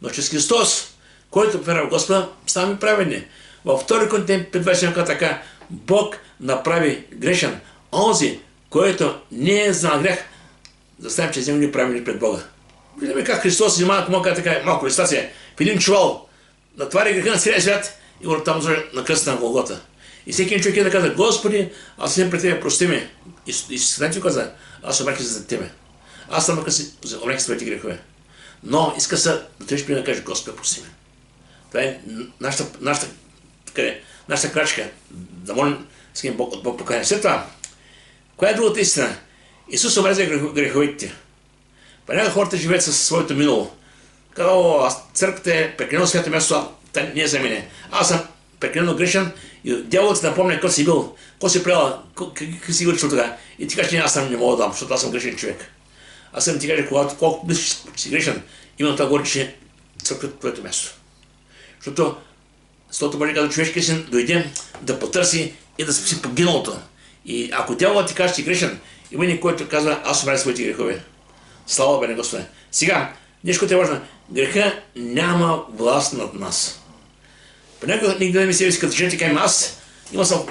но чрез Христос, който вера в Господа, ставаме праведни. Във 2 Коринтияни 5:27 така, Бог направи грешен онзи, който не е знал грех, да ставим, че вземем праведни пред Бога. Виждаме как Христос се занимава, така малко представя, в един чувал, натваря греха на целия свят и го там на кръста на Голгота. И всеки един човек е да казва, Господи, аз съм пред Тебе, прости ме. И знаете каза, аз съм обрекся за Тебе. Аз съм обрекся за Твоите грехове. Но иска се да трябваш да кажеш, Господи, прости ме. Това е нашата крачка, да молим от Бог покаяне. След това, коя е другата истина? Исус обреза греховете. Понякога хората живеят със своето минало. Казва, църквата е прекалено свято място, не е за мене. Аз съм прекалено грешен и дяволът ти напомня какво си бил, какво си правил, как си учил тогава. И ти кажеш, аз не мога да дам, защото аз съм грешен човек. Аз съм ти кажа, колко мислиш, че си грешен, имам това говори, че църквата е твоето място. Защото Словото Божие казва, човешкият син дойде да потърси и да спаси погиналото. И ако дяволът ти каже, че си грешен, има никой, който казва, аз умря своите грехове. Слава бе на Господа. Сега, нещо, което е важно. Греха няма власт над нас. Понякога никога не ми себе си като жени, кажем, аз има съм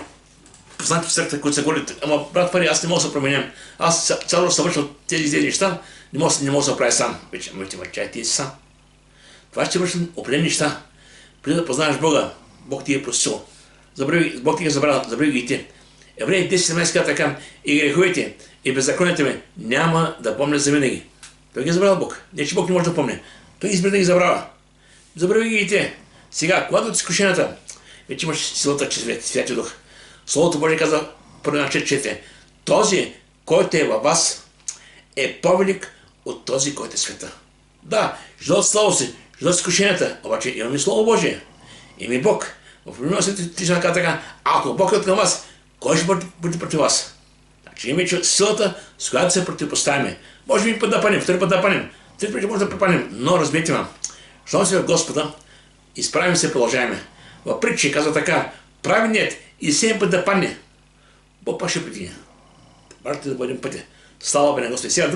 познати в църквата, които са говорили, ама брат Пари, аз не мога да се променям. Аз цяло съм вършил тези неща, не мога да се правя сам. Вече, чай, ти си сам. Това ще вършим определени неща. Преди да познаеш Бога, Бог ти е простил. Бог ти е забрал, забрави ги и ти. Евреи 10:17 казва така, и греховете, и беззаконията ми няма да помня за винаги. Той ги е забрал Бог. Не, че Бог не може да помня. Той избира да ги забравя. Забрави ги и те. Сега, когато от изкушенията, вече имаш силата, че Святи Дух. Словото Божие казва, първо на 4. Този, който е във вас, е повелик от този, който е света. Да, ждат слава си, ждат изкушенията, обаче имаме Слово Божие. Имаме Бог. В Примерно Тишина каза така, ако Бог е към вас, кой ще бъде против вас? Значи имаме силата, с която се противопоставяме. Може би път да панем, втори път да панем, трети път може да препанем, но разбейте ме. Щом се в Господа, изправим се, продължаваме. В притчи казва така, праведният и 7 път да падне, Бог пак ще притигне. Важно да бъдем пътя. Слава бе на Господи. Сега,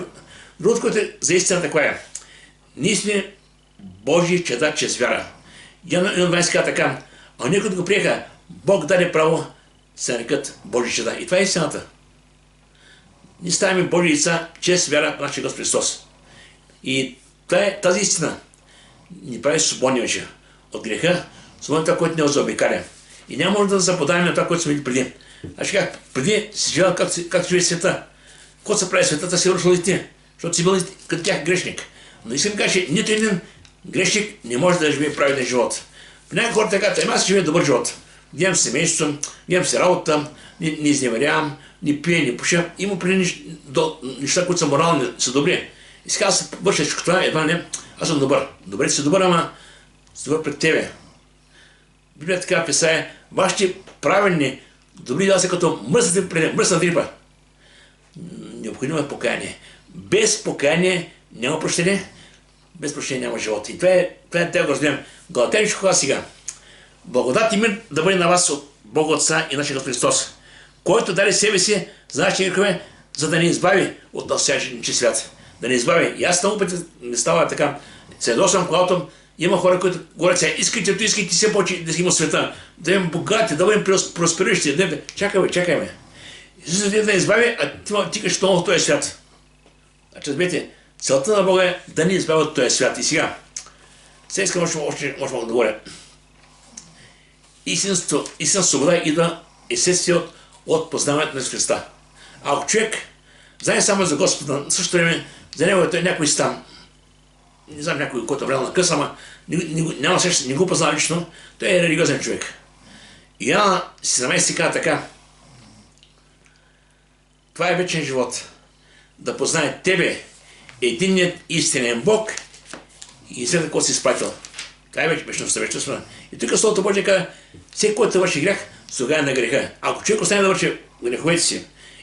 другото, което е за истина такова е. Ние сме Божии чеда чрез вяра. Ян 20 казва така, а ние като го приеха, Бог даде право се нарекат Божии чеда. И това е истината. Ние ставаме Божии деца чрез вяра в нашия Господ Христос. И тази истина ни прави свободни вече от греха, свободни това, което не заобикаля. И няма може да заподаем на това, което сме видели преди. Значи как преди си живял както живее света. Когато се прави светата, си вършил и ти, защото си бил като тях грешник. Но искам да кажа, че нито един грешник не може да живее праведен живот. При някои хора така, аз живея добър живот. Гледам семейството, гледам си работа, не изневерявам, не пия, не пуша. Има преди неща, които са морални, са добри. И сега аз върша всичко това, едва не, аз съм добър. Добре си добър, ама си добър пред тебе. Библията така писае, вашите правилни добри дела са като мръсна дрипа. Необходимо е покаяние. Без покаяние няма прощение, без прощение няма живот. И това е да го разберем. Галатяни кога сега. Благодат и мир да бъде на вас от Бога Отца и нашия Господ Христос, който даде себе си за нашите грехове, за да ни избави от настоящия свят. Да ни избави. И аз много пъти не става така. Се ядосвам, когато има хора, които говорят сега, искайте все повече да има света, да бъдем богати, да бъдем проспериращи. Чакай ме. Исус да ни избави, а ти кажеш много в този свят. Значи, разберете, целта на Бога е да ни избави от този свят. И сега искам още да говоря. Истинната свобода идва естествие от познаването на Христа. Ако човек знае само за Господа, в същото време за него е някой си там, не знам някой, който е влял на къса, ама няма среща, не го познава лично, той е религиозен човек. И Яна си замеси казва така, това е вечен живот. Да познае тебе, единният истинен Бог и след какво си изпратил. Това е вечността. И тук Словото Божие казва, всеки, който върши грях, слуга на греха. Ако човек остане да върши греховете си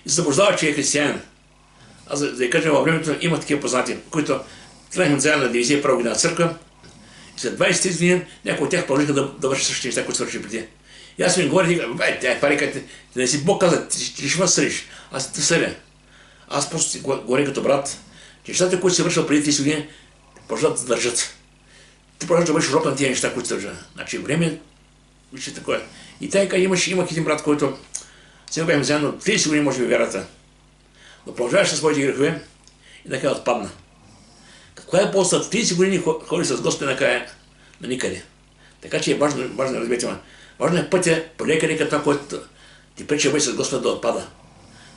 и се заблуждава, че е християнин, аз да кажа, във времето има такива познати, които тръгнахме заедно на 91 година църква и след 20 години някои от тях продължиха да върши същите неща, които са върши преди. И аз ми говорих, това река, ти не си Бог каза, ти ще ме съдиш. Аз те съдя. Аз просто си говоря като брат, че нещата, които си вършил преди 30 години, продължат да държат. Ти продължаш да бъдеш роб на тия неща, които държа. Значи време, вижте такова. И така имах един брат, който сега бяхме заедно 30 години, може би вярата. Но продължаваш със своите грехове и накрая отпадна. Каква е полза 30 години ходи с Господа накрая на никъде? Така че е важно да разберете. Важно е пътя по лекари като това, което ти пречи да бъдеш с Господа да отпада.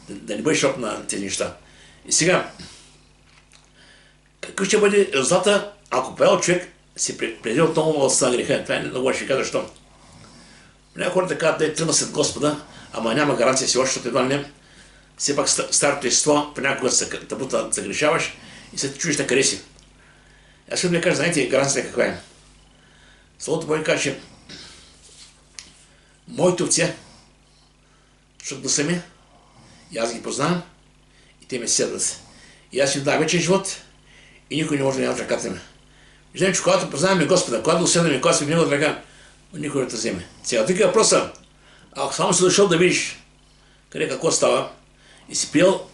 Да не бъдеш роб на тези неща. И сега, какъв ще бъде резултата, ако правил човек се преди отново властта на греха? Това е много ще кажа, защо. Някои хората казват, да е тръгна след Господа, ама няма гаранция си още, защото едва не. Все пак старото естество, понякога да бута загрешаваш и се чуеш на къде си. Аз ще ви кажа, знаете гаранцията каква е. Словото Божие каже, че моите овце, защото да са ми, и аз ги познавам, и те ме седат. И аз им дам вечен живот, и никой не може да няма в ръката ми. Виждам, че когато познаваме Господа, когато уседаме, когато сме в Неговата ръка, никой не те вземе. Сега, тук е въпроса, ако само си дошъл да видиш къде какво става, и си приел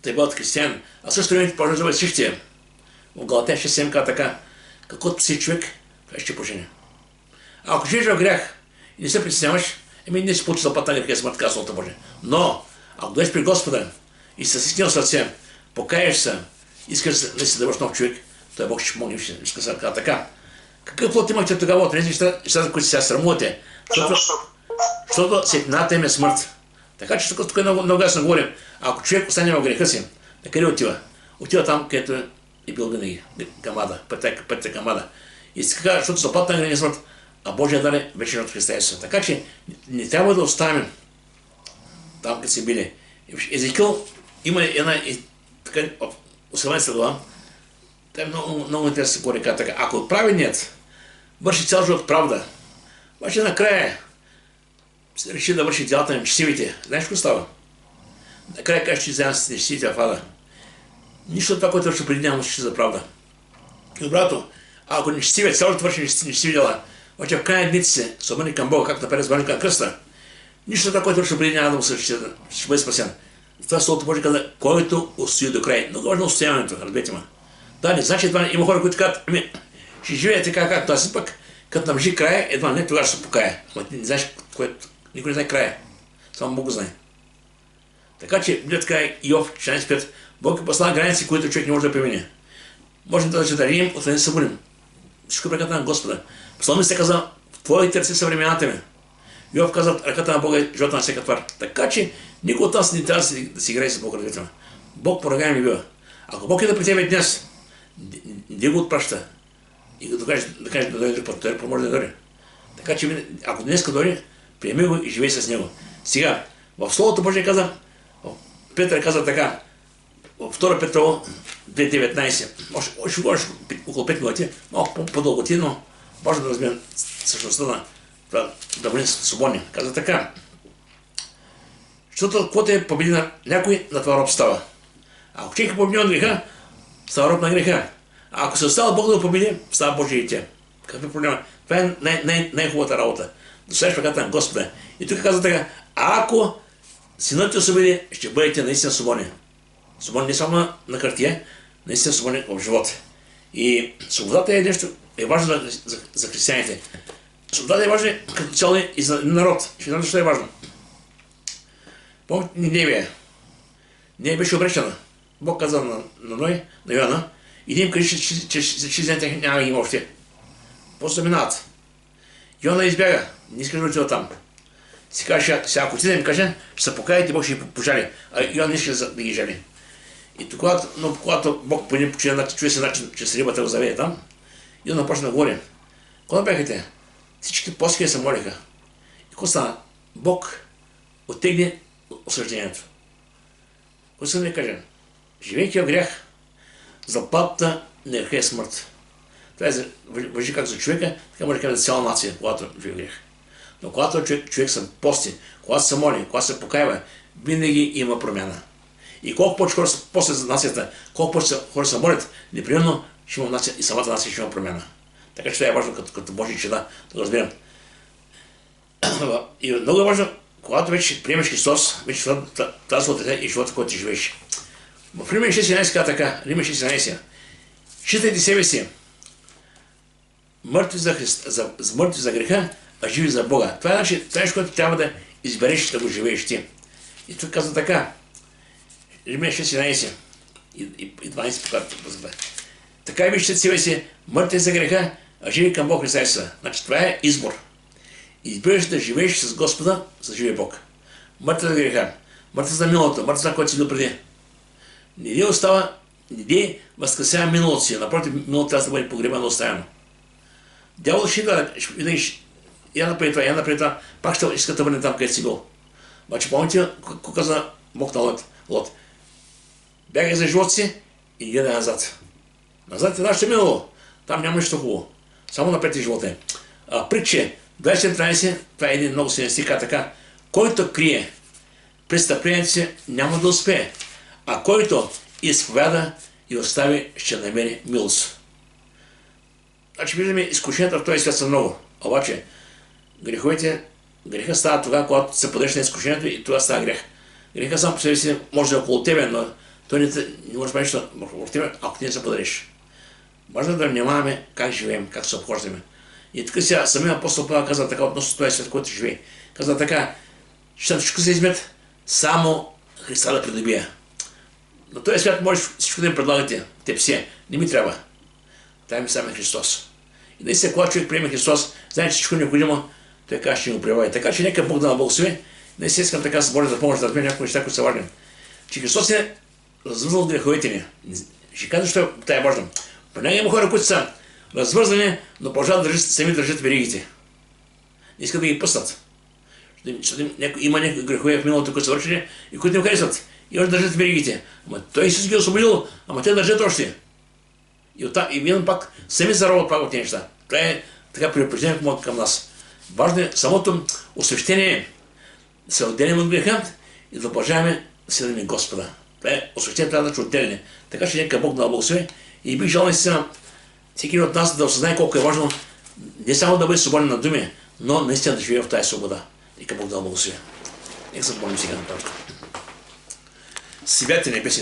да бъдат християн, а също време ти продължаваш да бъде същия. В Галатяни 6:7 казва така, каквото си човек, това ще пожене. А ако живееш в грях и не се притесняваш, не си получи заплата на греха, смърт, казва Словото Божие. Но, ако дойдеш при Господа и с истинно сърце, покаеш се, искаш да си да бъдеш нов човек, той Бог ще помогне, ще се казва така. Какъв плод имахте тогава от тези нещата, които сега срамувате? Защото сетната им е смърт. Така че тук е много ясно говорим. Ако човек остане в греха си, на къде отива? Отива там, където е бил винаги. Към ада, пътя към ада. И си казва, защото заплата на греха е смърт, а Божия дар е вечен от Христа Исуса. Така че не трябва да оставим там, където са били. Езекил има една 18 глава, Това е много интересно говори така. Ако праведният върши цял живот правда, обаче накрая реши да върши делата на нечестивите, знаеш какво става? Накрая кажеш, че заедно с нечестивите в ада. Нищо от това, което върши преди няма мъчи за правда. И обратно, ако нечестивият цял живот върши нечестиви дела, обаче в крайна дните се обърне към Бога, както направи звънника на кръста, нищо от това, което върши преди няма да му се ще бъде спасен. Това Словото Божие каза, който устои до край. Много важно устояването, разберете ме. Да, не значи това, има хора, които казват, ще живее така, както аз, пък, като наближи края, едва не, тогава ще се покая. Ама ти не знаеш, никой не знае края. Само Бог го знае. Така че, Библията казва Йов 14:5, Бог е послал граници, които човек не може да премине. Можем да дарим, отвън да се събудим. Всичко е ръката на Господа. Псалмист се каза, в твоите ръце са времената ми. Йов каза, ръката на Бога е живота на всяка твар. Така че, никой от нас не трябва да си играе с Бог, разберете ме. Бог поръгай ми бива. Ако Бог е да при тебе днес, не го отпраща. И да кажеш да дойде друг път, той може да дойде. Така че, ако днеска дойде, приеми го и живей с него. Сега, в Словото Божие каза, Петър каза така, в 2 Петрово 2:19, още около 5 минути, малко по-дълго ти, но важно да разберем същността на това, да бъдем свободни. Каза така, защото каквото е победи на някой, на това роб става. Ако човек е победи от греха, става роб на греха. А ако се остава Бог да го победи, става Божие дете. Какъв е проблема? Това е най-хубавата работа. Да следваш ръката на Господа. И тук казва така, ако синът ти освободи, ще бъдете наистина свободни. Свободни не само на хартия, наистина свободни в живота. И свободата е нещо, е важно за християните. Свободата е важна като цяло и за народ. Ще знам защо е важно. Помните Ниневия. Не беше обречена. Бог каза на Ной, на Йоанна, иди им кажи, че ще няма да ги има още. После минават. Йона избяга. Не искаш да отива там. Си каже, сега ако ти да им каже, ще се покаяте, Бог ще ги пожали. А Йона не иска да ги жали. И когато Бог чуе се начин, че с рибата го заведе там, Йона почна да говори. Кога бяха те? Всички плоски се молиха. И какво стана? Бог оттегне осъждението. Какво съм да кажа? Живейки в грях, заплатата на греха е смърт. Това въжи как за човека, така може да кажа за цяла нация, когато живее в грех. Но когато човек се пости, когато се моли, когато се покаява, винаги има промяна. И колко повече хора са после за нацията, колко повече хора се молят, непременно ще има нация и самата нация ще има промяна. Така че това е важно като Божи чеда, да го разберем. И много е важно, когато вече приемеш Христос, вече тази свобода и живота, който ти живееш. В Римляни 6:11 казва така, Римляни 6:11, считайте себе си, мъртви за греха, а живи за Бога. Това е нещо, което трябва да избереш да го живееш ти. И тук казва така, Римляни 6:11 и 12 показва. Така и вижте себе си, мъртви за греха, а живи към Бог Христа Исуса. Значи това е избор. Избираш да живееш с Господа, с живия Бог. Мъртви за греха, мъртви за миналото, мъртви за което си бил преди. Не ди остава, не ди възкресява миналото си. Напротив, миналото трябва да бъде погребано, оставено. Дявол ще я направи това, пак ще иска да върне там, където си бил. Обаче помните, какво каза Бог на Лот? Бягай за живота си и не гледай назад. Назад е нашето минало. Там няма нищо хубаво. Само напред е живота. Притче 20:13, това е един много силен стих, така. Който крие престъплението си, няма да успее. А който изповяда и остави, ще намери милост. Значи виждаме, изкушенията в този свят са много. Обаче, греха става тогава, когато се подеш на изкушението и това става грех. Греха сам по себе си може да е около тебе, но той не може да бъде нещо около тебе, ако ти не се подадеш. Важно да внимаваме как живеем, как се обхождаме. И тук сега самия апостол Павел казва така относно този свят, който живее. Казва така, че всичко се измет, само Христа да придобия. На този свят можеш всичко да им предлагате, те все. Не ми трябва. Дай ми сам Христос. И наистина, когато човек приеме Христос, знае, че всичко необходимо, той казва, ще го прилаги. Така че нека Бог да благослови. Наистина искам така с Божия да помощ да разберем някои неща, които са важни. Че Христос е развързал греховете ни. Ще кажа, защо това е важно. При него има хора, които са развързани, но продължават сами държат веригите. Не искат да ги пъснат. Има някои грехове в миналото, които са вършили и които не харесват. И още държат веригите. Ама той Исус ги е освободил, ама те държат още. И винаги пак сами заробват пак от тези неща. Това е така предупреждение към нас. Важно е самото освещение да се отделим от греха и да продължаваме да следваме Господа. Това е освещение, трябва да се отделяме. Така че нека Бог да благослови и бих желал наистина всеки от нас да осъзнае колко е важно не само да бъде свободен на думи, но наистина да живее в тази свобода. Нека Бог да благослови. Нека се помолим сега нататък. Святия небесен